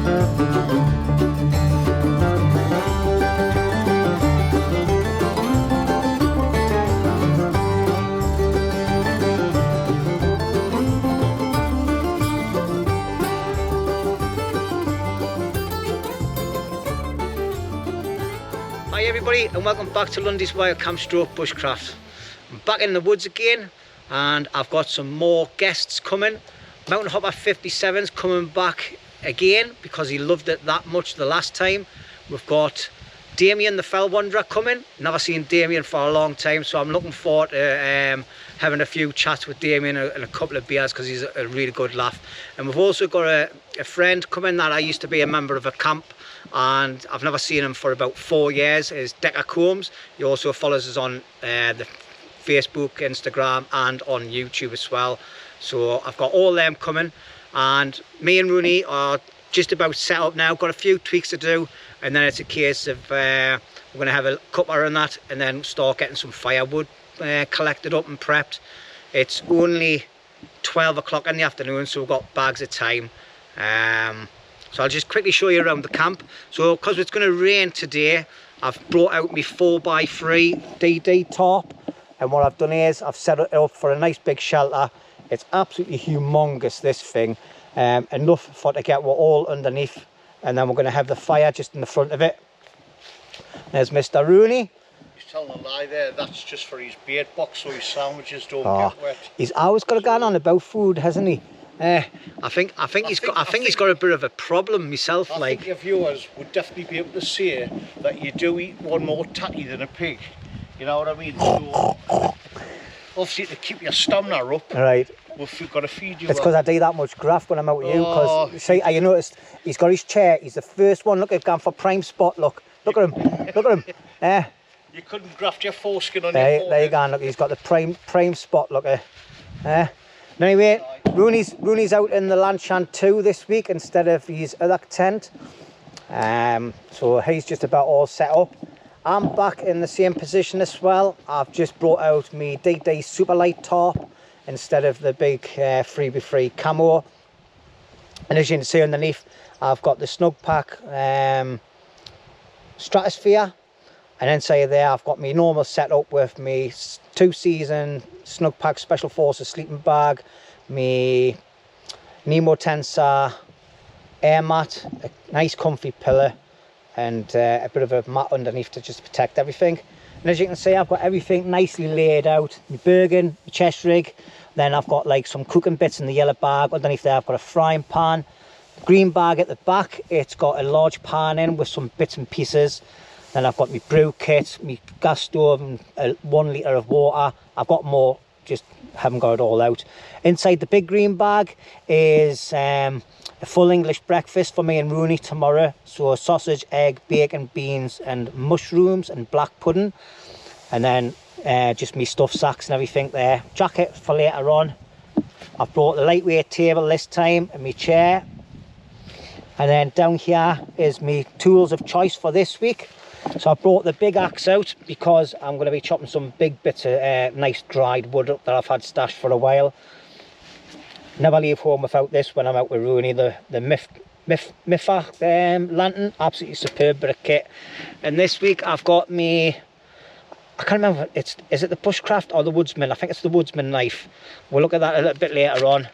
Hi everybody, and welcome back to LUNDY'S Wild Camp Stroke Bushcraft. I'm back in the woods again, and I've got some more guests coming. Mountain Hopper 57's coming back again because he loved it that much the last time. We've got Damien the Fell Wanderer coming. Never seen Damien for a long time, so I'm looking forward to having a few chats with Damien and a couple of beers because he's a really good laugh. And we've also got a friend coming that I used to be a member of a camp, and I've never seen him for about 4 years. Is Decker Combs. He also follows us on the Facebook, Instagram and on YouTube as well. So I've got all them coming, and me and Roney are just about set up now. Got a few tweaks to do, and then it's a case of we're going to have a cuppa and that, and then start getting some firewood collected up and prepped. It's only 12 o'clock in the afternoon, so we've got bags of time. So I'll just quickly show you around the camp. So because it's going to rain today, I've brought out my 4x3 DD tarp, and what I've done is I've set it up for a nice big shelter. It's absolutely humongous, this thing, enough for to get all underneath, and then we're going to have the fire just in the front of it. There's Mr. Roney. He's telling a lie there. That's just for his beard box so his sandwiches don't get wet. He's always got to go on about food, hasn't he? I think he's got a bit of a problem myself. I think your viewers would definitely be able to say that you do eat one more tatty than a pig. You know what I mean? So obviously to keep your stamina up, right? We've got to feed you. It's because I do that much graft when I'm out with you. Because see, you noticed he's got his chair. He's the first one. Look at him for prime spot. Look at him. Look at him. You couldn't graft your foreskin on your forehead. There you go. Look, he's got the prime spot. Look at. Anyway, Roney's out in the Lanchan 2 this week instead of his other tent. So he's just about all set up. I'm back in the same position as well. I've just brought out my DD Super Light tarp instead of the big 3x3 camo. And as you can see underneath, I've got the Snug Pack Stratosphere. And inside there, I've got my normal setup with my 2-season Snug Pack Special Forces sleeping bag, my Nemo Tensor air mat, a nice comfy pillow, and a bit of a mat underneath to just protect everything. And as you can see, I've got everything nicely laid out. My Bergen, my chest rig, then I've got like some cooking bits in the yellow bag. Underneath there, I've got a frying pan. The green bag at the back, it's got a large pan in with some bits and pieces. Then I've got my brew kit, my gas stove, and 1 litre of water. I've got more, just haven't got it all out. Inside the big green bag is a full English breakfast for me and Roney tomorrow. So sausage, egg, bacon, beans and mushrooms and black pudding. And then just me stuffed sacks and everything there. Jacket for later on. I've brought the lightweight table this time and my chair. And then down here is my tools of choice for this week. So I brought the big axe out because I'm going to be chopping some big bits of nice dried wood up that I've had stashed for a while. Never leave home without this when I'm out with Roney. The Miffa lantern, absolutely superb bit of kit. And this week I've got me, I can't remember, is it the Bushcraft or the Woodsman? I think it's the Woodsman knife. We'll look at that a little bit later on.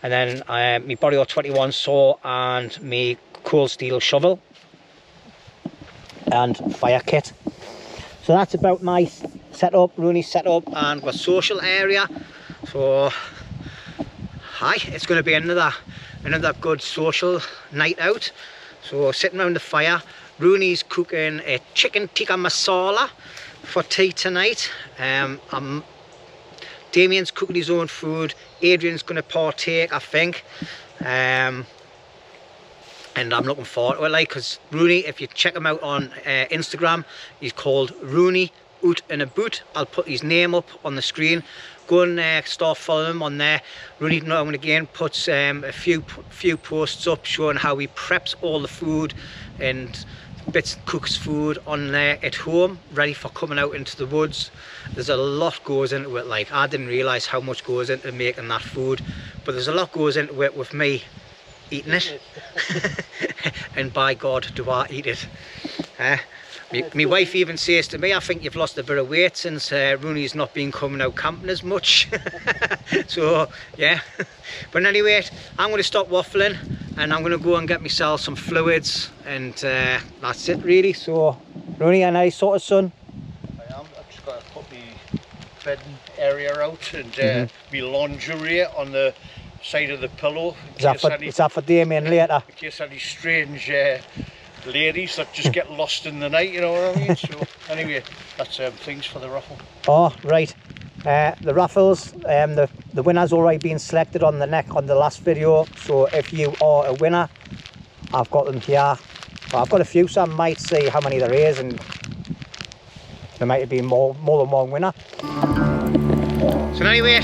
And then my Boreal 21 saw and my cold steel shovel and fire kit. So that's about my setup, Roney's setup, and my social area. So hi, it's going to be another good social night out. So sitting around the fire, Roney's cooking a chicken tikka masala for tea tonight. Damien's cooking his own food. Adrian's going to partake, I think. And I'm looking forward to it, like, because Roney, if you check him out on Instagram, he's called Roney Oot in a Boot. I'll put his name up on the screen. Go and start following him on there. Roney now and again puts a few posts up showing how he preps all the food and bits cooks food on there at home, ready for coming out into the woods. There's a lot goes into it. Like, I didn't realise how much goes into making that food, but there's a lot goes into it with me eating it. And by God, do I eat it. My wife even says to me, I think you've lost a bit of weight since Roney's not been coming out camping as much. So, yeah. But anyway, I'm going to stop waffling and I'm going to go and get myself some fluids, and that's it really. So, Roney, and I sort of son? I am. I've just got to put my bedding area out and my lingerie on the side of the pillow. Is that for Damien later? In case any strange ladies that just get lost in the night, you know what I mean? So anyway, that's things for the raffle. Oh, right. The raffles, the winner's already been selected on the last video. So if you are a winner, I've got them here. Well, I've got a few, so I might see how many there is, and there might be more than one winner. So anyway,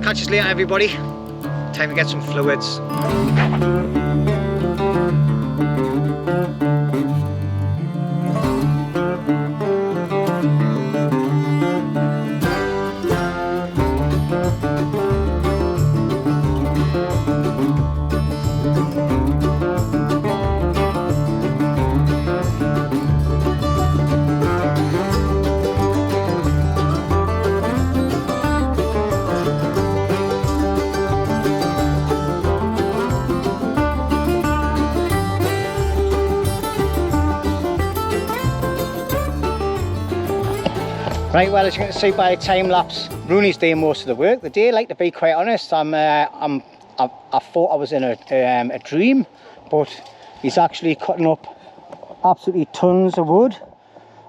catch us later, everybody. Time to get some fluids. Right, well, as you can see by the time lapse, Roney's doing most of the work today. Like, to be quite honest, I thought I was in a dream, but he's actually cutting up absolutely tons of wood.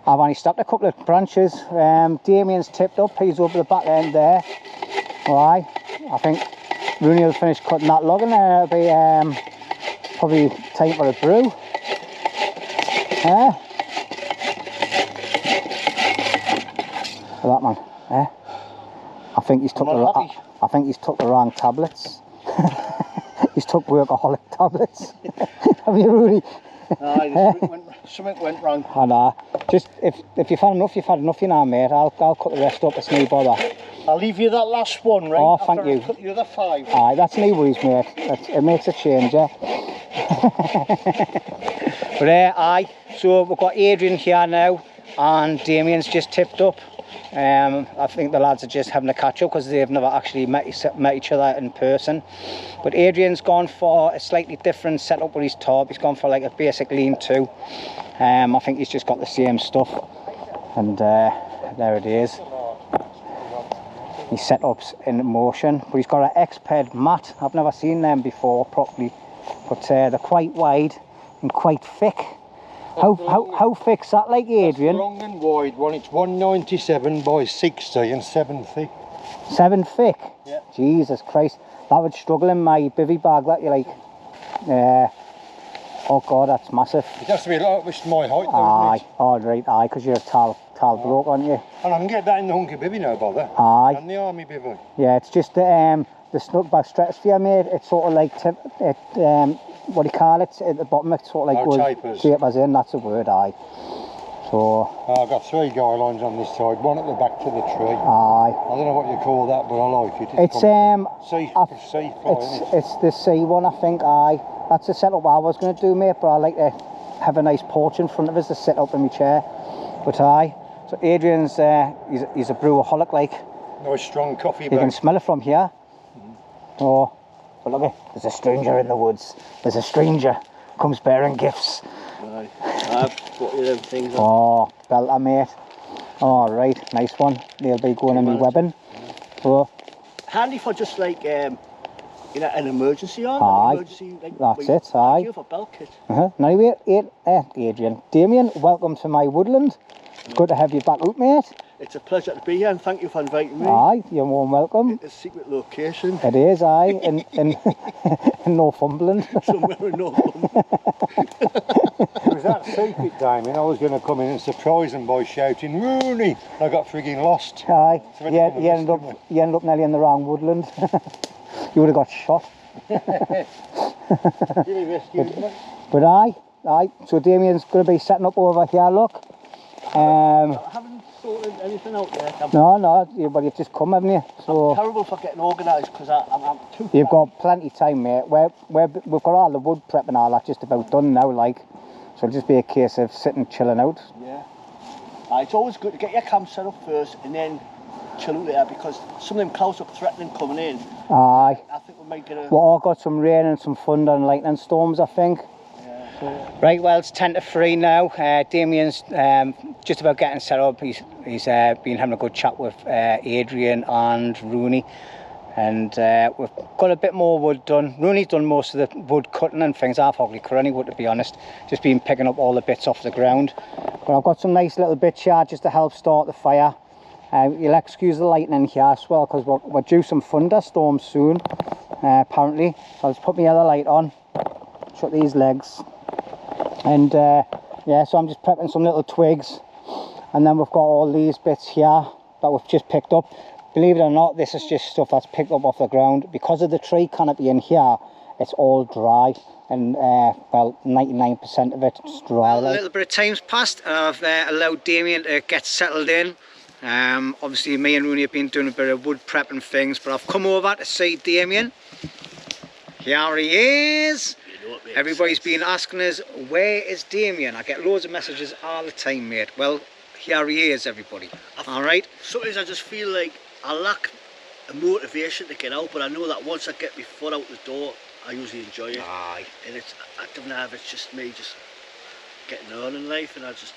I've only snapped a couple of branches. Damien's tipped up, he's over the back end there. Alright, I think Roney will finish cutting that log and then it'll be probably time for a brew. That man, I think he's took the wrong tablets. He's took workaholic tablets. Have you really? Something went wrong. I know. Just if you've had enough, you've had enough, you know, mate. I'll cut the rest up. It's no bother. I'll leave you that last one, right? Oh, thank you. Cut the other 5. Aye, that's no worries, mate. It makes a change, yeah. But aye. So we've got Adrian here now, and Damien's just tipped up. I think the lads are just having a catch up because they've never actually met each other in person. But Adrian's gone for a slightly different setup with his top. He's gone for like a basic lean-to. I think he's just got the same stuff, and there it is. His setup's in motion, but he's got an X-Ped mat. I've never seen them before properly, but they're quite wide and quite thick. How thick's that, like, Adrian? That's long and wide one. It's 197 by 60 and 7 thick. 7 thick? Yeah. Jesus Christ, that would struggle in my bivvy bag, that, you like. Oh God, that's massive. It has to be like this my height though, aye, all right, aye, because you're a tall bloke, aren't you? And I can get that in the hunky bivvy, no bother. Aye. And the army bivvy. Yeah, it's just the snug back stratosphere, mate. It's sort of like what do you call it? At the bottom, it's sort of like tapers in. That's a word, aye. So I've got 3 guy lines on this side, one at the back to the tree. Aye. I don't know what you call that, but I like it. It's the C one, I think. Aye. That's the setup I was going to do, mate. But I like to have a nice porch in front of us to sit up in my chair. But aye. So Adrian's he's a brewaholic, like. Nice strong coffee. You can smell it from here. Oh. But look, there's a stranger in the woods. There's a stranger comes bearing gifts. Right. I've got you them things on. Oh, belter, mate. All right, nice one. They'll be going in my webbing. So handy for just like you know, an emergency on. Aye. Emergency, like, that's it. Aye. For belt kit. Now wait, Adrian, Damien, welcome to my woodland. It's good to have you back out, mate. It's a pleasure to be here, and thank you for inviting me. Aye, you're warm welcome. It's a secret location. It is, aye, in Northumberland. Somewhere in Northumberland. It was that secret, Damien. I was going to come in and surprise them by shouting, Roney! I got frigging lost. Aye, so you ended up nearly in the wrong woodland. You would have got shot. But aye, so Damien's going to be setting up over here, look. I haven't sorting anything out yet. No, but you've just come, haven't you? So I'm terrible for getting organised because I'm too. you've got plenty of time, mate. We've got all the wood prep and all that just about done now, like. So it'll just be a case of sitting, chilling out. Yeah. It's always good to get your camp set up first and then chill out there because some of them clouds look threatening coming in. Aye. I think we might get a. We've all got some rain and some thunder and lightning storms, I think. Yeah. So, right, well, it's 10 to 3 now. Damien's just about getting set up. He's been having a good chat with Adrian and Roney. And we've got a bit more wood done. Roney's done most of the wood cutting and things. I've hardly cut any wood, to be honest. Just been picking up all the bits off the ground. But I've got some nice little bits here just to help start the fire. You'll excuse the lighting in here as well because we're due some thunderstorms soon, apparently. So I'll just put my other light on, shut these legs. And yeah, so I'm just prepping some little twigs. And then we've got all these bits here that we've just picked up. Believe it or not, this is just stuff that's picked up off the ground. Because of the tree canopy in here, it's all dry. And, well, 99% of it's dry. Well, a little bit of time's passed and I've allowed Damien to get settled in. Obviously, me and Roney have been doing a bit of wood prep and things, but I've come over to see Damien. Here he is. Everybody's been asking us, where is Damien? I get loads of messages all the time, mate. Well, here he is, everybody. All right. Sometimes I just feel like I lack a motivation to get out, but I know that once I get my foot out the door, I usually enjoy it. Aye. And I don't know if it's just me just getting on in life, and I just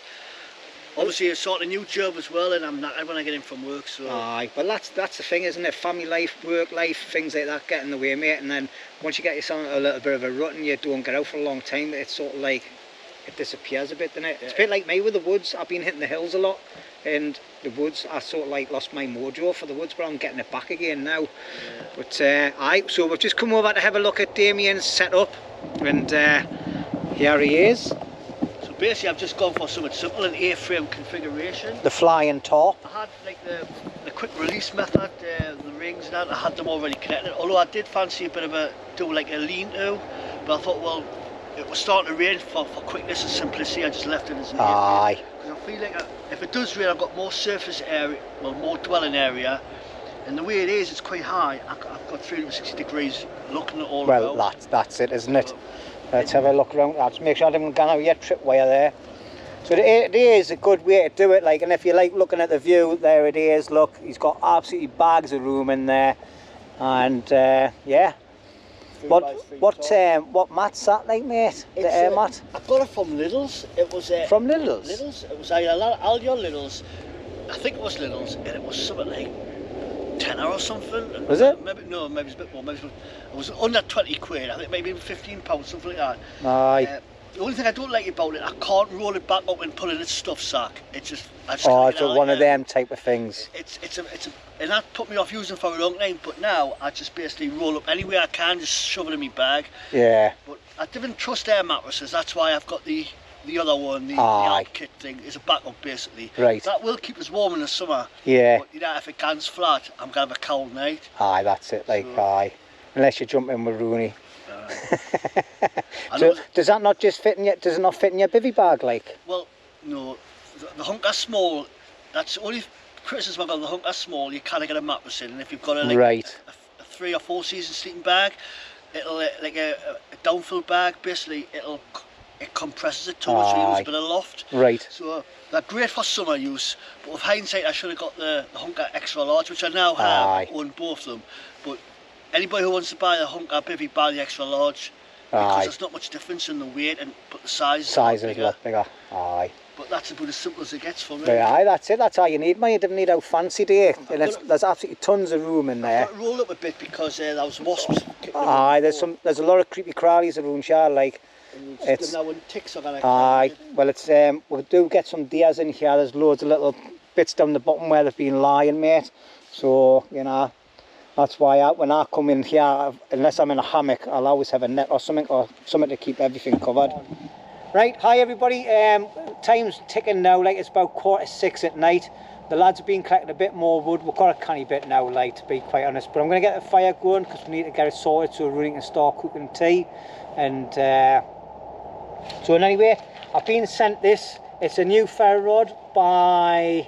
obviously it's sort of new job as well, and I'm not when I get in from work. So aye, well that's the thing, isn't it? Family life, work life, things like that get in the way, mate. And then once you get yourself a little bit of a rut and you don't get out for a long time, it's sort of like it disappears a bit, doesn't it? Yeah. It's a bit like me with the woods. I've been hitting the hills a lot, and the woods, I sort of like lost my mojo for the woods, but I'm getting it back again now. Yeah. But aye, so we've just come over to have a look at Damien's setup, and here he is. So basically I've just gone for something simple, an A-frame configuration. The flying top. I had like the quick release method, the rings and that, I had them already connected, although I did fancy a bit of do like a lean-to, but I thought, well, it was starting to rain for quickness and simplicity. I just left it as an aye. Because I feel like if it does rain, I've got more surface area, well, more dwelling area, and the way it is, it's quite high. I've got 360 degrees looking at all well, that's it, isn't it? Let's have a look around. Let's make sure I haven't gone out yet, tripwire there. So it is a good way to do it, like, and if you like looking at the view, there it is. Look, he's got absolutely bags of room in there, and yeah. What mat's that like, mate? The air mat? I got it from Lidl's. It was from Lidl's? Lidl's. It was either Aldi or Lidl's. I think it was Lidl's, and it was something like tenner or something. Was it? Maybe no, maybe it's a bit more. Maybe it was under 20 quid. I think maybe £15, something like that. Aye. The only thing I don't like about it, I can't roll it back up and put it in a stuff sack. It's just, it's one of them type of things. And that put me off using for a long time. But now I just basically roll up anywhere I can, just shove it in my bag. Yeah. But I didn't trust air mattresses. That's why I've got the other one, the Alp kit thing. Is a backup basically. Right. That will keep us warm in the summer. Yeah. But you know, if it gets flat, I'm gonna have a cold night. Aye, that's it. Like aye. Unless you jump in with Roney. So does that not just fit in your? Does it not fit in your bivvy bag, like? Well, no. The hunker's small. That's the only criticism I've got. The hunker's small. You can't get a mattress in, and if you've got a 3 or 4 season sleeping bag, it'll like a downfill bag. Basically, it compresses it too much, so you lose a bit of loft. Right. So they're great for summer use. But with hindsight, I should have got the hunker extra large, which I now have. I own both of them. But anybody who wants to buy the hunker bivvy, buy the extra large. Because there's not much difference in the weight, but the size is a lot bigger. Aye. But that's about as simple as it gets for me. Aye, that's it. That's all you need, man. You didn't need how fancy, do you? There's absolutely tons of room in there. I've got to roll up a bit because there was wasps. Aye, there's a lot of creepy crawlies around here, like. It's now when ticks are gonna. Aye. Well, it's we do get some deers in here. There's loads of little bits down the bottom where they've been lying, mate. So you know. That's why when I come in here, unless I'm in a hammock, I'll always have a net or something to keep everything covered. Right, hi everybody. Time's ticking now, like it's about 6:15 at night. The lads have been collecting a bit more wood. We've got a canny bit now, like, to be quite honest. But I'm going to get the fire going because we need to get it sorted so Roney can start cooking tea. And so anyway, I've been sent this. It's a new ferro rod by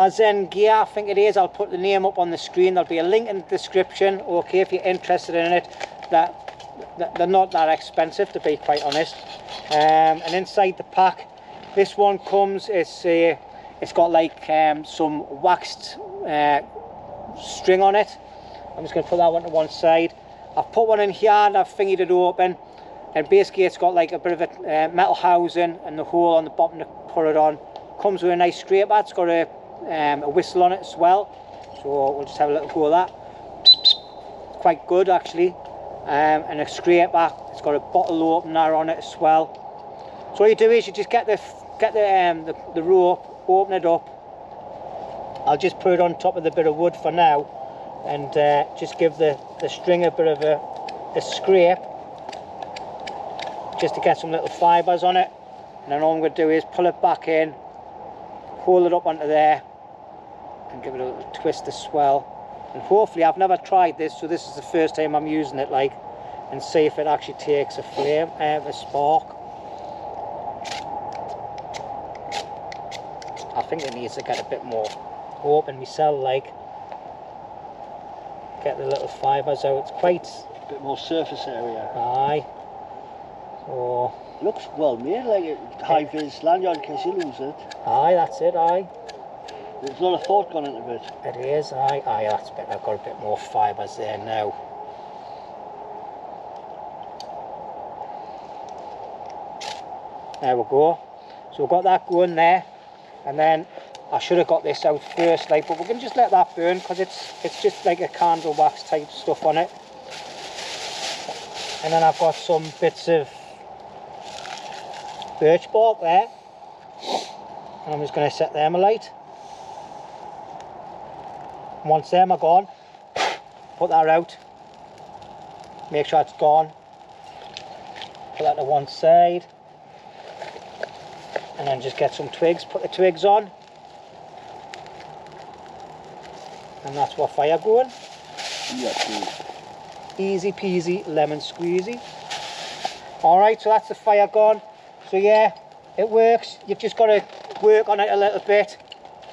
Azen Gear, I think it is. I'll put the name up on the screen. There'll be a link in the description, okay, if you're interested in it. They're not that expensive, to be quite honest. And inside the pack, this one comes, it's got like some waxed string on it. I'm just going to put that one to one side. I've put one in here and I've fingered it open, and basically it's got like a bit of a metal housing and the hole on the bottom to put it on. Comes with a nice scraper. It's got a whistle on it as well, so we'll just have a little go of that. Quite good actually. And a scraper. It's got a bottle opener on it as well. So what you do is you just get the rope, open it up. I'll just put it on top of the bit of wood for now, and just give the string a bit of a scrape, just to get some little fibres on it. And then all I'm going to do is pull it back in, hold it up onto there, and give it a little twist as well. And hopefully, I've never tried this, so this is the first time I'm using it, like, and see if it actually takes a flame, a spark. I think it needs to get a bit more open myself, like, get the little fibres out. It's quite A bit more surface area. Aye. So Looks well made, like a high vis lanyard in case you lose it. aye, that's it. Aye. There's a lot of thought gone into it. It is. Aye. Aye. That's better. I've got a bit more fibres there now. There we go. So we've got that going there, and then I should have got this out first, like, but we're gonna just let that burn because it's just like a candle wax type stuff on it. And then I've got some bits of birch bark there, and I'm just going to set them alight. Once them are gone, put that out, make sure it's gone, put that to one side, and then just get some twigs, put the twigs on, and that's what fire going. Yeah, Easy peasy lemon squeezy. Alright, so that's the fire gone. So yeah, it works. You've just got to work on it a little bit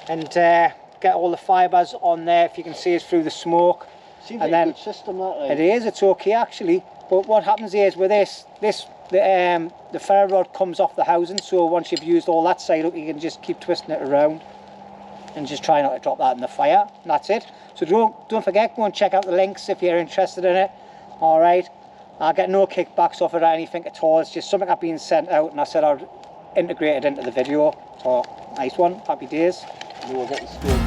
and get all the fibres on there. If you can see, it's through the smoke. Seems like a good system, that, like. It is, it's okay actually. But what happens is with the ferro rod comes off the housing, so once you've used all that side up, you can just keep twisting it around and just try not to drop that in the fire, and that's it. So don't forget, go and check out the links if you're interested in it. Alright, I'll get no kickbacks off it or anything at all. It's just something I've been sent out and I said I'd integrate it into the video. So nice one, happy days. We'll get the scope.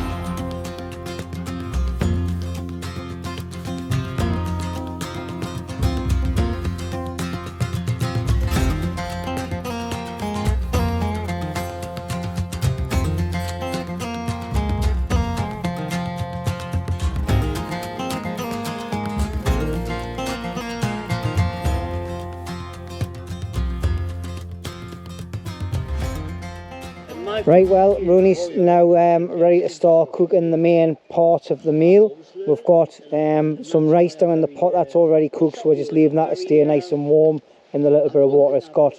Right, well, Roney's now ready to start cooking the main part of the meal. We've got some rice down in the pot that's already cooked, so we're just leaving that to stay nice and warm in the little bit of water it's got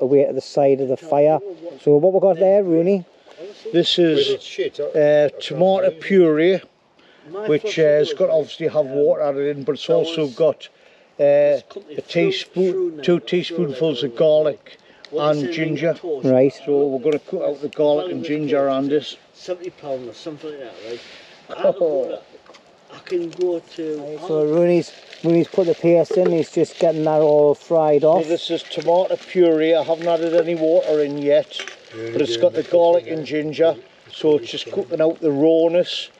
away to the side of the fire. So what we've got there, Roney? This is tomato puree, which has got obviously have water added in, but it's also got a teaspoon, 2 teaspoonfuls of garlic and ginger. Right. So we're going to cook out the garlic and ginger and this. £70 or something like that, right? I can go to... So Roney's put the paste in, he's just getting that all fried off. So this is tomato puree. I haven't added any water in yet, but it's got the garlic and ginger, so it's just cooking out the rawness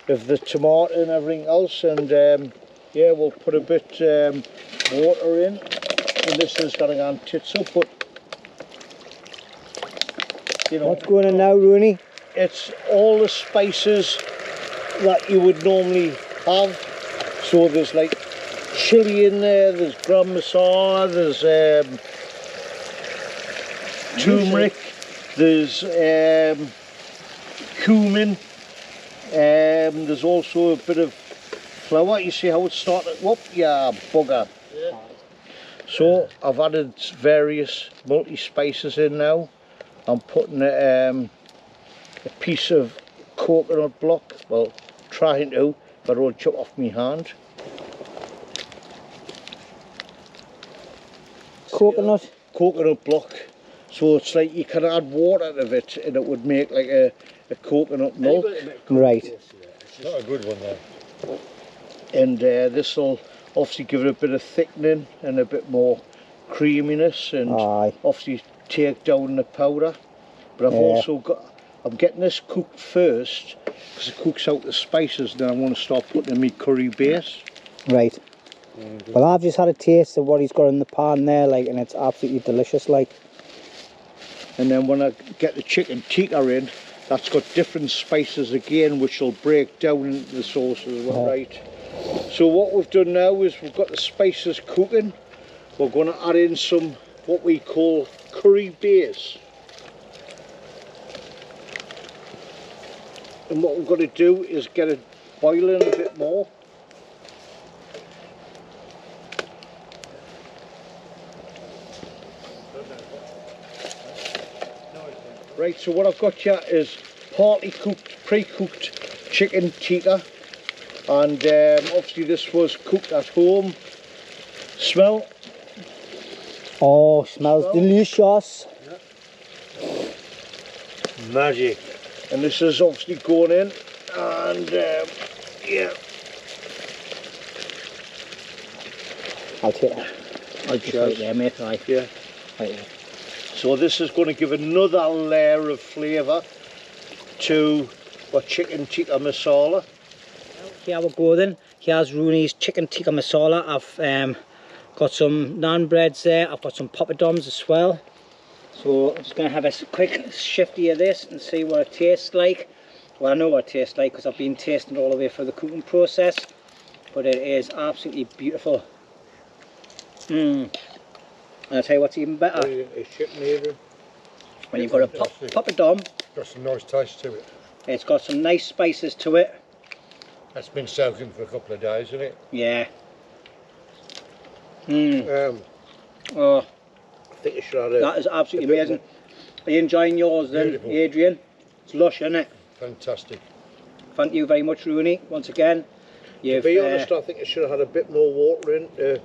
of the tomato and everything else. And yeah, we'll put a bit water in, and this is going to go and tits up, but you know, what's going on now, Roney? it's all the spices that you would normally have. So there's like chili in there, there's gram masala, there's turmeric, there's cumin, there's also a bit of flour. You see how it's starting? Whoop, yeah, bugger. Yeah. So I've added various multi-spices in now. I'm putting a piece of coconut block. Well, trying to, but I don't chop off my hand. Coconut? Coconut block. So it's like you can add water to it and it would make like a coconut milk. Right. It's not a good one though. And this will obviously give it a bit of thickening and a bit more creaminess, and obviously take down the powder. But I've also got, I'm getting this cooked first because it cooks out the spices, then I want to start putting in my curry base. Right. Well, I've just had a taste of what he's got in the pan there, like, and it's absolutely delicious, like. And then when I get the chicken tikka in, that's got different spices again, which will break down into the sauce as well. Right. So what we've done now is we've got the spices cooking. We're going to add in some what we call curry base. And what we've got to do is get it boiling a bit more. Right, so what I've got here is partly cooked, pre-cooked chicken tikka, and obviously this was cooked at home. Smell. Oh, smells delicious. Yeah. Magic. And this is obviously going in, and yeah. I'll take that. I'll right there, mate. Right. Yeah. Right there. So this is going to give another layer of flavour to our chicken tikka masala. Here we go then. Here's Roney's chicken tikka masala. I've got some naan breads there. I've got some poppadoms as well. So I'm just going to have a quick shifty of this and see what it tastes like. Well, I know what it tastes like because I've been tasting it all the way through the cooking process. But it is absolutely beautiful. And I'll tell you what's even better. When you've got a poppadom. Got some nice taste to it. It's got some nice spices to it. That's been soaking for a couple of days, isn't it? Yeah. I think you should have that is absolutely amazing. Are you enjoying yours then, Beautiful. Adrian? It's lush, isn't it? Fantastic. Thank you very much, Roney, once again. To be honest, I think you should have had a bit more water in to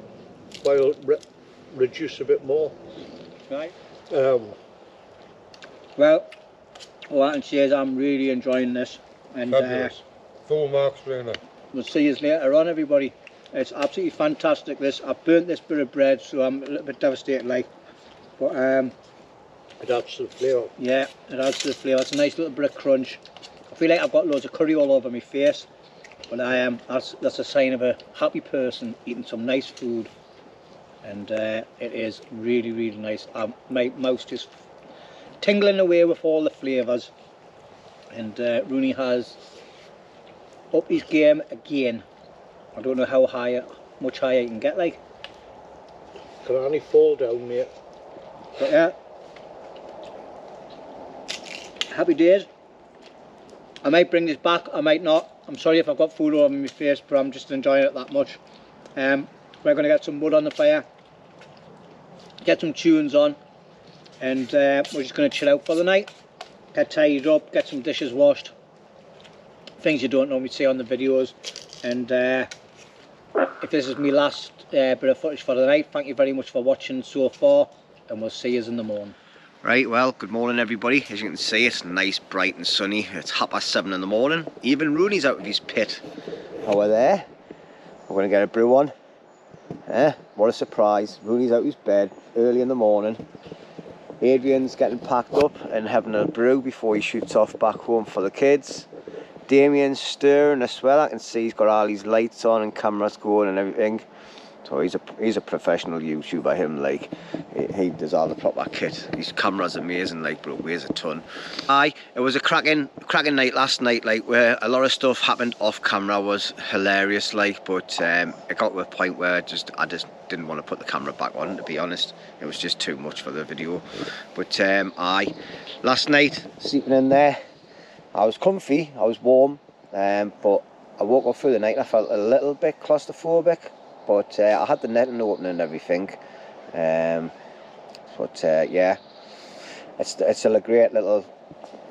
reduce a bit more. Right. Well, all I can say is I'm really enjoying this. And Fabulous. Full marks, Roney. we'll see you later on, everybody. It's absolutely fantastic, this. I've burnt this bit of bread, so I'm a little bit devastated, like. But it adds to the flavour. yeah, it adds to the flavour. It's a nice little bit of crunch. I feel like I've got loads of curry all over my face, but that's a sign of a happy person eating some nice food. And it is really, really nice. My mouth's just tingling away with all the flavours. And Roney has upped his game again. I don't know how high, much higher you can get, like. Can only fall down, mate. But yeah, happy days. I might bring this back, I might not. I'm sorry if I've got food all over my face, but I'm just enjoying it that much. We're going to get some wood on the fire, get some tunes on, and we're just going to chill out for the night, get tidied up, get some dishes washed, things you don't normally see on the videos. And if this is my last bit of footage for the night, thank you very much for watching so far, and we'll see you in the morning. Right, well, good morning everybody. As you can see, it's nice, bright and sunny. It's 7:30 in the morning. Even Roney's out of his pit. Over there. We're going to get a brew on. What a surprise. Roney's out of his bed early in the morning. Adrian's getting packed up and having a brew before he shoots off back home for the kids. Damien's stirring as well. I can see he's got all these lights on and cameras going and everything. So he's a professional YouTuber, him, like. He does all the proper kit. His camera's amazing, like, but it weighs a ton. It was a cracking night last night, like, where a lot of stuff happened off camera. Was hilarious, like, but it got to a point where I just didn't want to put the camera back on, to be honest. It was just too much for the video. But last night, sleeping in there, I was comfy, I was warm, but I woke up through the night and I felt a little bit claustrophobic. But I had the netting open and everything. Yeah, it's a great little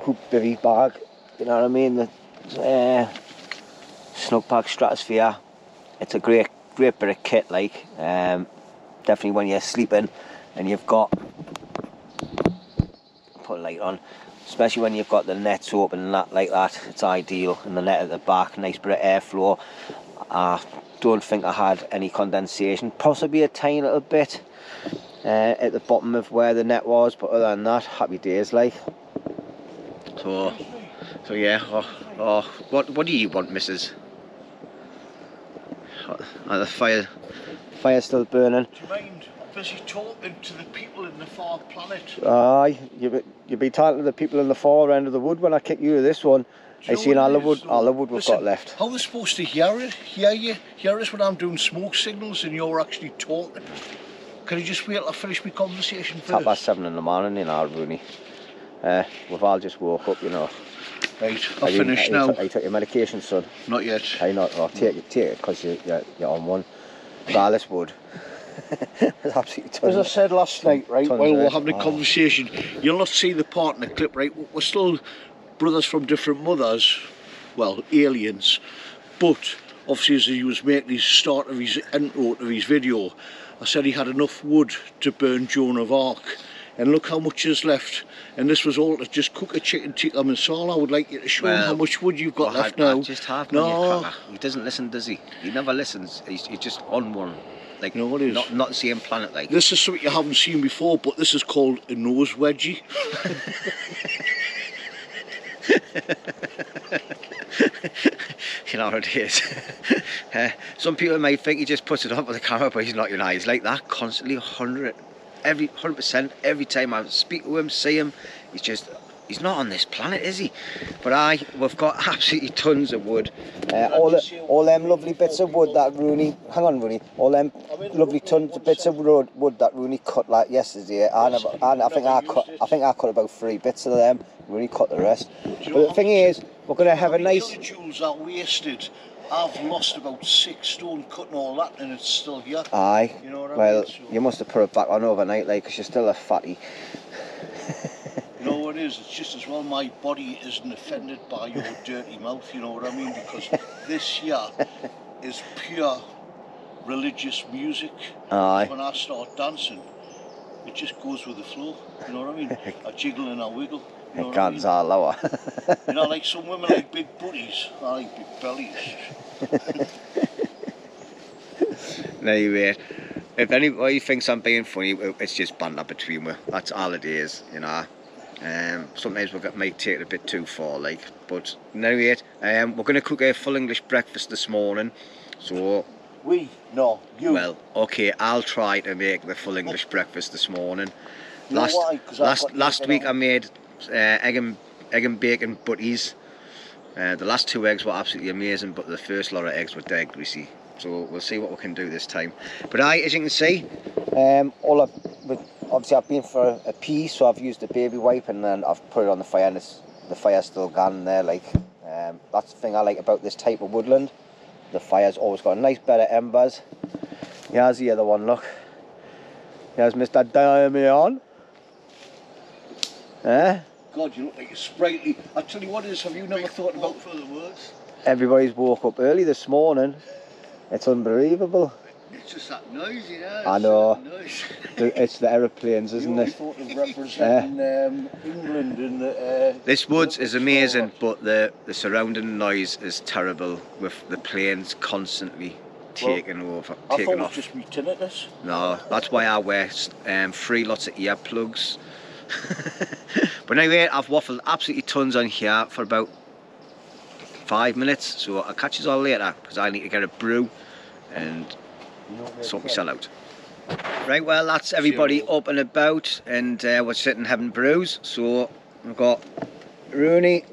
hoop bivvy bag. You know what I mean? The Snug Pack Stratosphere. It's a great bit of kit, like. Definitely when you're sleeping and you've got, put a light on, especially when you've got the nets open and that like that, it's ideal. And the net at the back, nice bit of airflow. I don't think I had any condensation, possibly a tiny little bit at the bottom of where the net was, but other than that, happy days, like. So yeah. What do you want, Mrs.? The fire's still burning. Do you mind? I'm busy talking to the people in the far planet. Aye, you be talking to the people in the far end of the wood when I kick you to this one. I seen all the wood we've got left. How are they supposed to hear us when I'm doing smoke signals and you're actually talking? Can you just wait till I finish my conversation first? 7:30 in the morning, you know, Roney. We've all just woke up, you know. Right, I'll finish now. You took your medication, son? Not yet. I not. Oh, take it, because you're on one. Garlic wood. It's absolutely tons. As I said last night, right, while we're having a Oh. conversation, you'll not see the part in the clip, right? We're still brothers from different mothers, well, aliens, but obviously as he was making his start of his intro to his video, I said he had enough wood to burn Joan of Arc, and look how much is left. And this was all to just cook a chicken tikka masala. I would like you to show him how much wood you've got left now. Just half No. He doesn't listen, does he? He never listens. He's just on one. Like, You know what it is? Not the same planet, like. This is something you haven't seen before, but this is called a nose wedgie. You know what it is. Some people might think he just puts it up with the camera, but he's not, you know. He's like that constantly, 100% every time I speak to him, see him. He's not on this planet, is he? But we've got absolutely tons of wood. All them lovely bits of wood that Roney, hang on Roney, all them lovely tons of bits of wood that Roney cut like yesterday. I think I cut about 3 bits of them. Roney cut the rest. But the thing is, we're going to have a nice. Kilojoules are wasted. I've lost about 6 stone cutting all that, and it's still here. Aye. You know what I well, mean? So, you must have put it back on overnight, like, because you're still a fatty. you know what it is? It's just as well my body isn't offended by your dirty mouth. You know what I mean? Because this here is pure religious music. Aye. When I start dancing, it just goes with the flow. You know what I mean? I jiggle and I wiggle. You know what I mean? Are lower. You know, like some women like big booties, I like big bellies. Anyway, if anybody thinks I'm being funny, it's just banter between me. That's all it is, you know. Sometimes we might take it a bit too far, like. But anyway, we're going to cook a full English breakfast this morning. So. No, you. Well, okay, I'll try to make the full English breakfast this morning. You know why? 'Cause Last week I made egg and bacon butties. The last 2 eggs were absolutely amazing, but the first lot of eggs were dead greasy. So we'll see what we can do this time. But as you can see, obviously I've been for a pee, so I've used a baby wipe and then I've put it on the fire, and the fire's still gone there. Like, that's the thing I like about this type of woodland. The fire's always got a nice bed of embers. Here's the other one, look. Here's Mr. Damian. God, you look like a sprightly. I tell you what it is, have you never thought about further words? Everybody's woke up early this morning. It's unbelievable. It's just that noise, you know. I know. Noise. It's the aeroplanes, isn't you it? thought of representing England in the... This woods is amazing, but the surrounding noise is terrible with the planes constantly taking over, I taking thought off. it was just me tinnitus. No, that's why I wear 3 lots of earplugs. But anyway, I've waffled absolutely tons on here for about 5 minutes, so I'll catch you all later because I need to get a brew and sort myself out. Right, well, that's everybody up and about, and we're sitting having brews. So we've got Roney,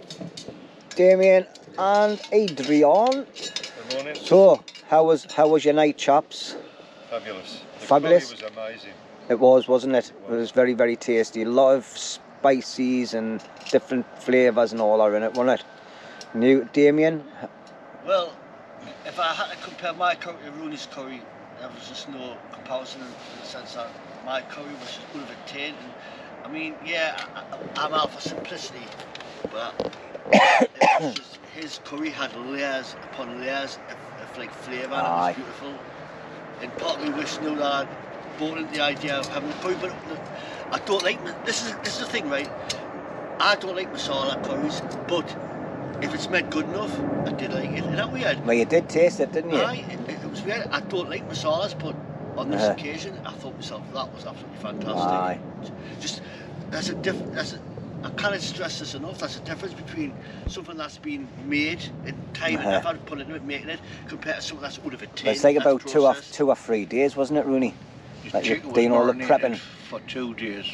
Damien and Adrian. Good morning. So how was your night, chaps? Fabulous. The Fabulous. curry was amazing. It was, wasn't it? It was very, very tasty. A lot of spices and different flavours and all are in it, wasn't it? And you, Damien? Well, if I had to compare my curry to Roney's curry, there was just no comparison in the sense that my curry was just good of a taint. And I mean, yeah, I'm out for simplicity, but his curry had layers upon layers of like flavour, and it Aye. was beautiful. And part of me wish knew that I'd bought into the idea of having a curry, but I don't like, this is the thing, right? I don't like masala curries, but if it's made good enough, I did like it. Isn't that weird? Well, you did taste it, didn't you? Aye, it was weird. I don't like masalas, but on this occasion, I thought myself that was absolutely fantastic. Aye. Just that's a I can't stress this enough. That's a difference between something that's been made and time and effort put into it, making it, compared to something that's out of a tin. It's like about processed. 2 or 3 days, wasn't it, Rooney? Like you're Chicken was doing all the marinated prepping. for 2 days.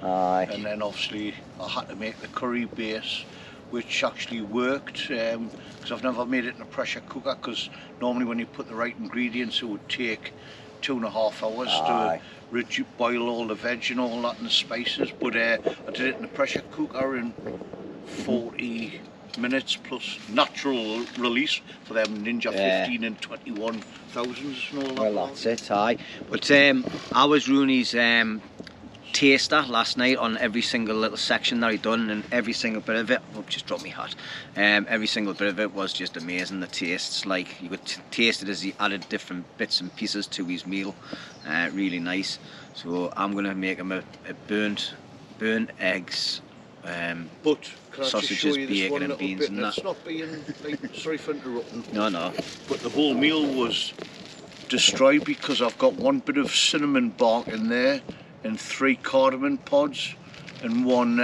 Aye. And then obviously I had to make the curry base, which actually worked, because I've never made it in a pressure cooker, because normally when you put the right ingredients it would take 2.5 hours to boil all the veg and all that and the spices, but I did it in a pressure cooker in 40 minutes plus natural release for them Ninja 15 and 21,000s and all that. Well, that's it, aye. But I was Rooney's taster last night on every single little section that he done, and every single bit of it, oh, just dropped me hat. Every single bit of it was just amazing. The tastes, like you could taste it as he added different bits and pieces to his meal. Really nice. So I'm gonna make him a burnt eggs. But can I sausages, just show you this bacon one and little beans bit? and It's that. not being like, sorry for interrupting. No. But the whole meal was destroyed because I've got 1 bit of cinnamon bark in there and 3 cardamom pods and 1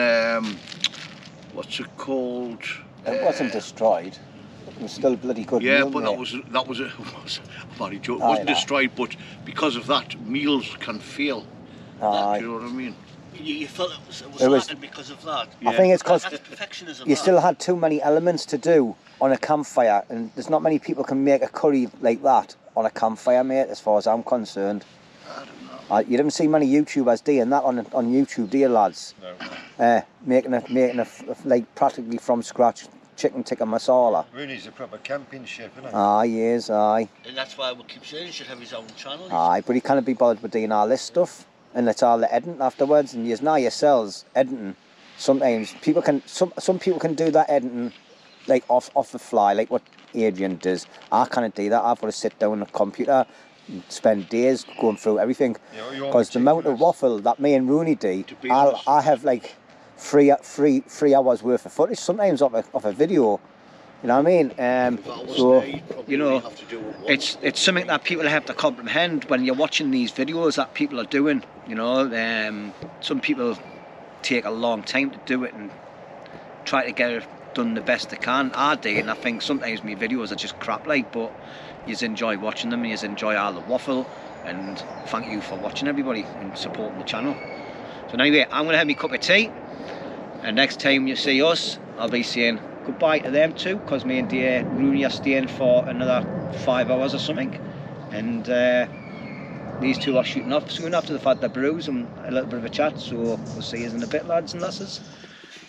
what's it called? It wasn't destroyed. It was still bloody good. Yeah, meal, but mate. that was a body joke. It Aye, wasn't aye. destroyed, but because of that, meals can fail. Aye. Do you know what I mean? You felt it was It was- lacking because of that. I think it's because That's perfectionism. you that. still had too many elements to do on a campfire, and there's not many people can make a curry like that on a campfire, mate, as far as I'm concerned. I don't know. You didn't see many YouTubers doing that on YouTube, do you, lads? No. Making a like practically from scratch chicken tikka masala. Rooney's a proper camping chef, isn't he? Aye, he is, aye. And that's why we keep saying he should have his own channel. Aye, but he can't be bothered with doing all this stuff, and it's all the editing afterwards, and now yourselves editing. Sometimes people can, some people can do that editing like off the fly, like what Adrian does. I can't do that. I've got to sit down on a computer and spend days going through everything, because the amount of waffle that me and Rooney do, I have like three hours worth of footage sometimes off a video. You know what I mean? So you know, it's something that people have to comprehend when you're watching these videos that people are doing. You know, some people take a long time to do it and try to get it done the best they can. I do, and I think sometimes my videos are just crap, like, but you enjoy watching them, and you enjoy all the waffle, and thank you for watching, everybody, and supporting the channel. So anyway, I'm going to have my cup of tea, and next time you see us, I'll be saying goodbye to them too, because me and Rooney are staying for another 5 hours or something, and these two are shooting off soon after they've had their brews and a little bit of a chat, so we'll see you in a bit, lads and lasses.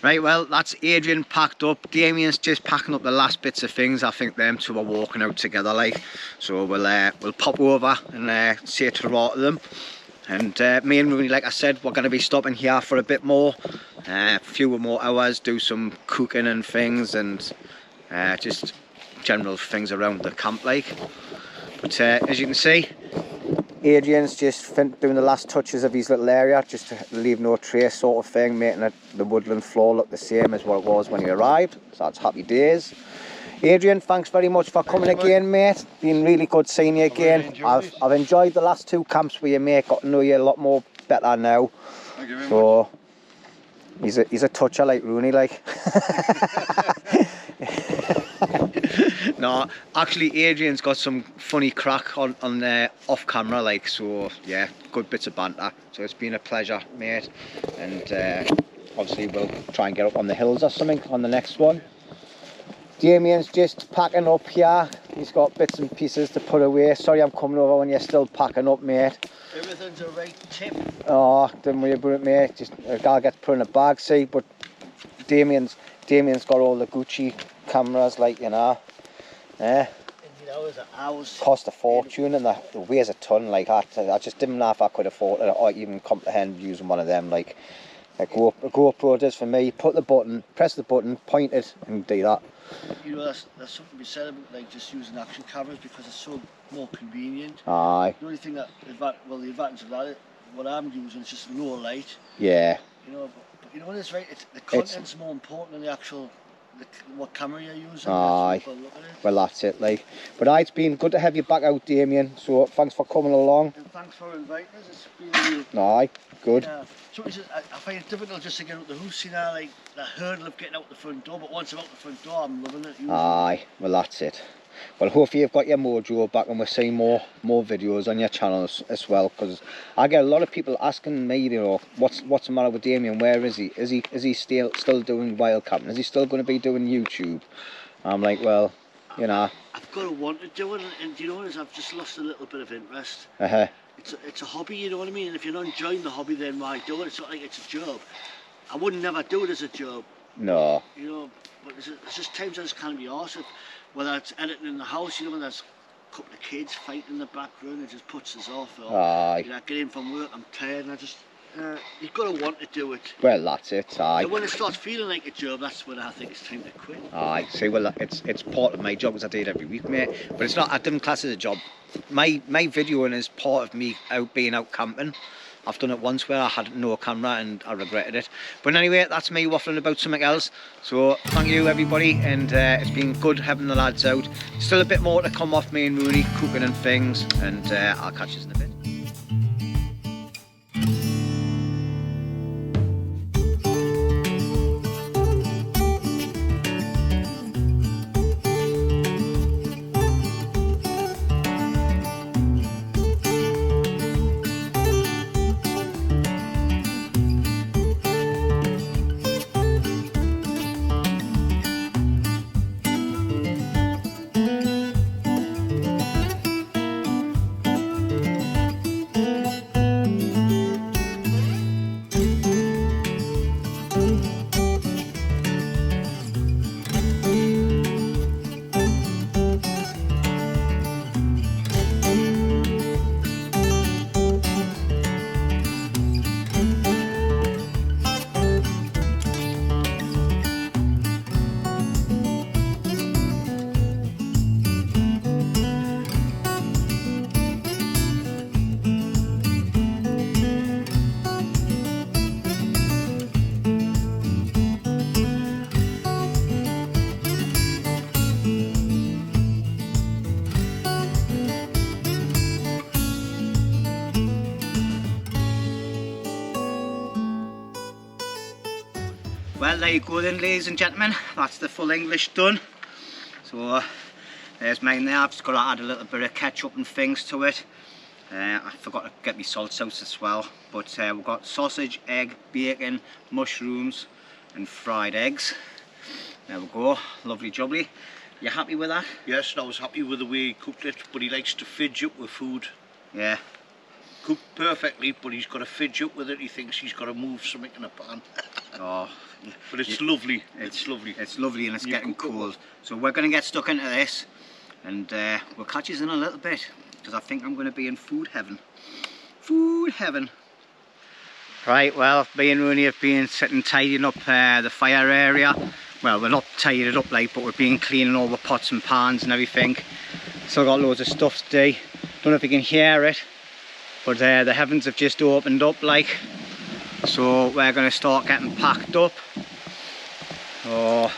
Right, well, that's Adrian packed up. Damien's just packing up the last bits of things. I think them two are walking out together, like, so we'll pop over and say ta-ra to them. And me and Rooney, like I said, we're going to be stopping here for a bit more, a few more hours, do some cooking and things, and just general things around the camp, like. But as you can see, Adrian's just doing the last touches of his little area, just to leave no trace sort of thing, making the woodland floor look the same as what it was when he arrived. So that's happy days. Adrian, thanks very much for coming again, mate. Been really good seeing you again. I've enjoyed the last 2 camps with you, mate. Got to know you a lot more better now. Thank you very so he's a toucher like Rooney, like. No, actually Adrian's got some funny crack on off camera, like, so yeah, good bits of banter. So it's been a pleasure, mate, and obviously we'll try and get up on the hills or something on the next one. Damien's just packing up here. He's got bits and pieces to put away. Sorry I'm coming over when you're still packing up, mate. Everything's a right tip. Oh, don't worry about it, mate. Just I'll get put in a bag, see. But Damien's got all the Gucci cameras, like, you know. Yeah. Cost a fortune, and the weighs a ton. Like, I just didn't know if I could afford it or even comprehend using one of them. Like, A GoPro does for me. Put the button, press the button, point it, and do that. You know, there's something to be said about like just using action cameras because it's so more convenient. Aye. The only thing that, well, the advantage of that, what I'm using is just lower light. Yeah. You know, but you know what it's right. The content's more important than the actual. What camera you're using. Aye. Well, that's it, like. But it's been good to have you back out, Damien. So thanks for coming along. And thanks for inviting us. It's been Aye, good. Yeah. So I find it difficult just to get out the house, you know, like the hurdle of getting out the front door. But once I'm out the front door, I'm loving it. Usually. Aye. Well, that's it. Well, hopefully you've got your mojo back and we're seeing more videos on your channels as well, because I get a lot of people asking me, you know, what's the matter with Damien? Where is he? Is he still doing wild camping? Is he still going to be doing YouTube? I'm like, well, you know, I've got to want to do it, and you know what is? I've just lost a little bit of interest. It's a hobby, you know what I mean? And if you're not enjoying the hobby, then why do it? It's not like it's a job. I would never do it as a job. No. You know, but there's just times I just can't be arsed. Whether it's editing in the house, you know, when there's a couple of kids fighting in the background, it just puts us off. Or, aye. You know, I get in from work, I'm tired, and I just, you've got to want to do it. Well, that's it, aye. And when it starts feeling like a job, that's when I think it's time to quit. Aye, see, well, it's part of my job, as I do it every week, mate. But it's not, I didn't class it as a job. My videoing is part of me being out camping. I've done it once where I had no camera and I regretted it. But anyway, that's me waffling about something else. So thank you everybody, and it's been good having the lads out. Still a bit more to come off me and Roney, cooking and things, and I'll catch you in a bit. Well, there you go then, ladies and gentlemen, that's the full English done. So there's mine there. I've just got to add a little bit of ketchup and things to it. I forgot to get my salt sauce as well, but we've got sausage, egg, bacon, mushrooms and fried eggs. There we go, lovely jubbly. You happy with that? Yes, I was happy with the way he cooked it, but he likes to fidget with food. Yeah. Cooked perfectly, but he's got to fidget with it. He thinks he's got to move something in a pan. Oh, but it's lovely. It's lovely. It's lovely, and it's getting cold. So we're going to get stuck into this, and we'll catch you in a little bit, because I think I'm going to be in food heaven. Food heaven. Right, well, me and Roney have been sitting tidying up the fire area. Well, we're not tidying it up like, but we've been cleaning all the pots and pans and everything. Still got loads of stuff to do. Don't know if you can hear it, but the heavens have just opened up like. So we're going to start getting packed up. Oh,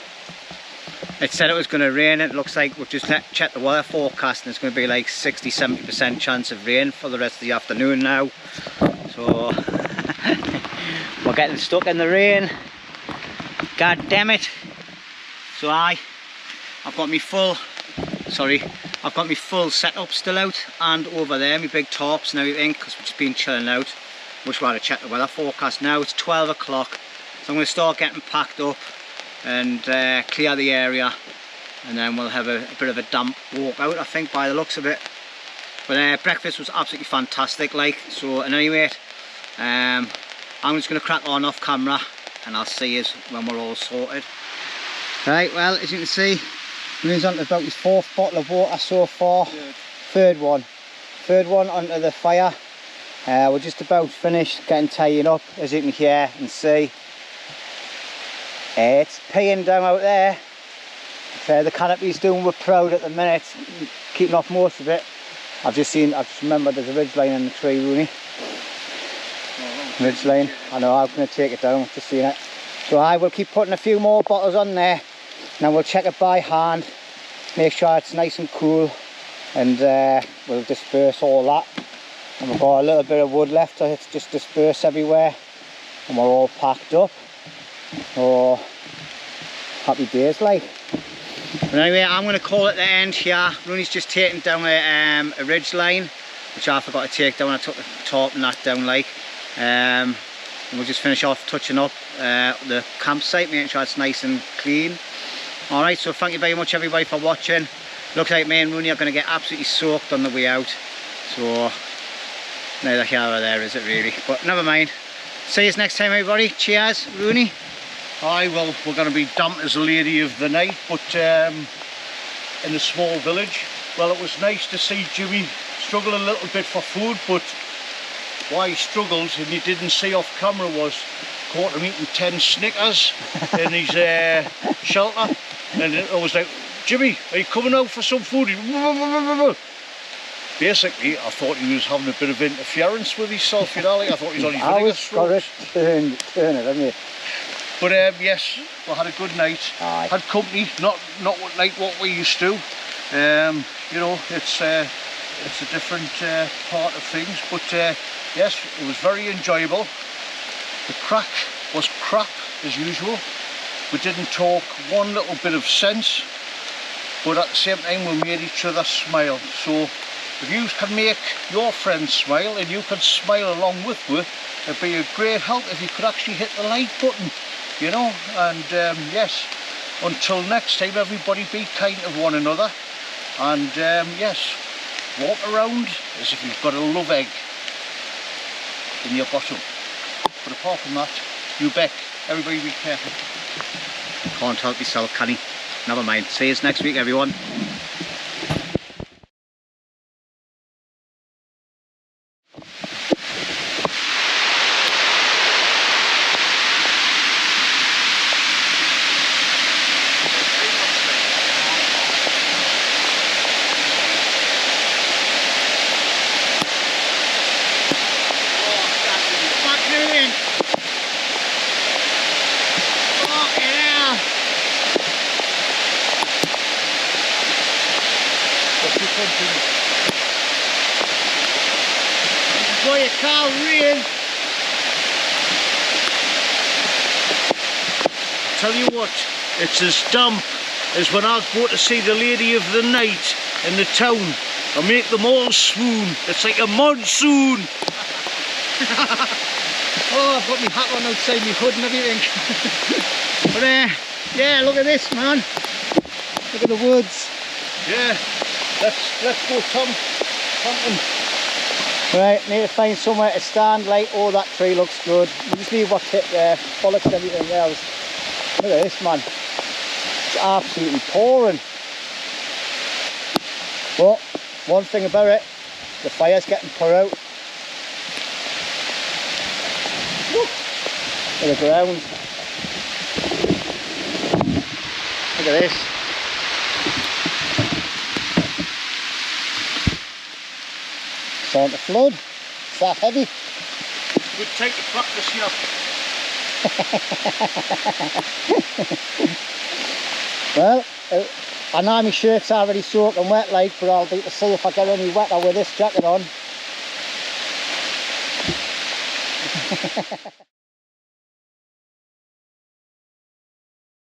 it said it was going to rain. It looks like we've just checked the weather forecast and it's going to be like 60–70% chance of rain for the rest of the afternoon now. So we're getting stuck in the rain. God damn it. So I've got my full setup still out, and over there my big tarps and everything, because we've just been chilling out. Which we're to check the weather forecast now. It's 12 o'clock, so I'm going to start getting packed up and clear the area, and then we'll have a bit of a damp walk out, I think, by the looks of it. But breakfast was absolutely fantastic, like. So at any rate, I'm just going to crack on off camera, and I'll see you when we're all sorted. Right, well, as you can see, he's on to about his 4th bottle of water so far. Third one onto the fire. We're just about finished getting tying up, as you can hear and see. It's peeing down out there. The canopy's doing we're proud at the minute, keeping off most of it. I've just remembered there's a ridge line in the tree, Roney. Ridge line. I know, I'm going to take it down, I've just seen it. So I will keep putting a few more bottles on there. Now we'll check it by hand, make sure it's nice and cool, and we'll disperse all that. And we've got a little bit of wood left to just disperse everywhere, and we're all packed up. So happy days, like. But anyway, I'm going to call it the end here. Roney's just taken down a ridge line, which I forgot to take down. I took the top and that down, like. And we'll just finish off touching up the campsite, making sure it's nice and clean. Alright, so thank you very much everybody for watching. Looks like me and Roney are going to get absolutely soaked on the way out. So, neither here or there is it really. But never mind. See you next time everybody. Cheers, Roney. Aye, well, we're going to be damp as a lady of the night, but in a small village. Well, it was nice to see Jimmy struggle a little bit for food, but why he struggled and he didn't see off camera was caught him eating 10 Snickers in his shelter. And I was like, Jimmy, are you coming out for some food? Basically, I thought he was having a bit of interference with himself, you know, like I thought he was on his vinegar strokes. Turn it, haven't you? But yes, we had a good night. Aye. Had company, not like what we used to. You know, it's a different part of things. But yes, it was very enjoyable. The crack was crap as usual. We didn't talk one little bit of sense, but at the same time we made each other smile. So if you can make your friends smile and you can smile along with me, it'd be a great help if you could actually hit the like button, you know. And yes, until next time, everybody be kind of one another, and yes, walk around as if you've got a love egg in your bottom. But apart from that, you bet, everybody be careful. Can't help yourself, can he? Never mind. See you next week, everyone. Boy, a car rain. Tell you what, it's as damp as when I go to see the lady of the night in the town. I make them all swoon. It's like a monsoon. Oh, I've got my hat on outside my hood and everything. But yeah, look at this, man. Look at the woods. Yeah, let's go, Tom. Right, need to find somewhere to stand. Like, oh, that tree looks good. We just leave what's hit there, bollocks everything else. Look at this, man. It's absolutely pouring. But one thing about it, the fire's getting put out. To the ground. Look at this. It's on to flood. It's that heavy. Good take to practice here. Well, I know my shirt's already soaking wet, like, but I'll be to see if I get any wetter with this jacket on.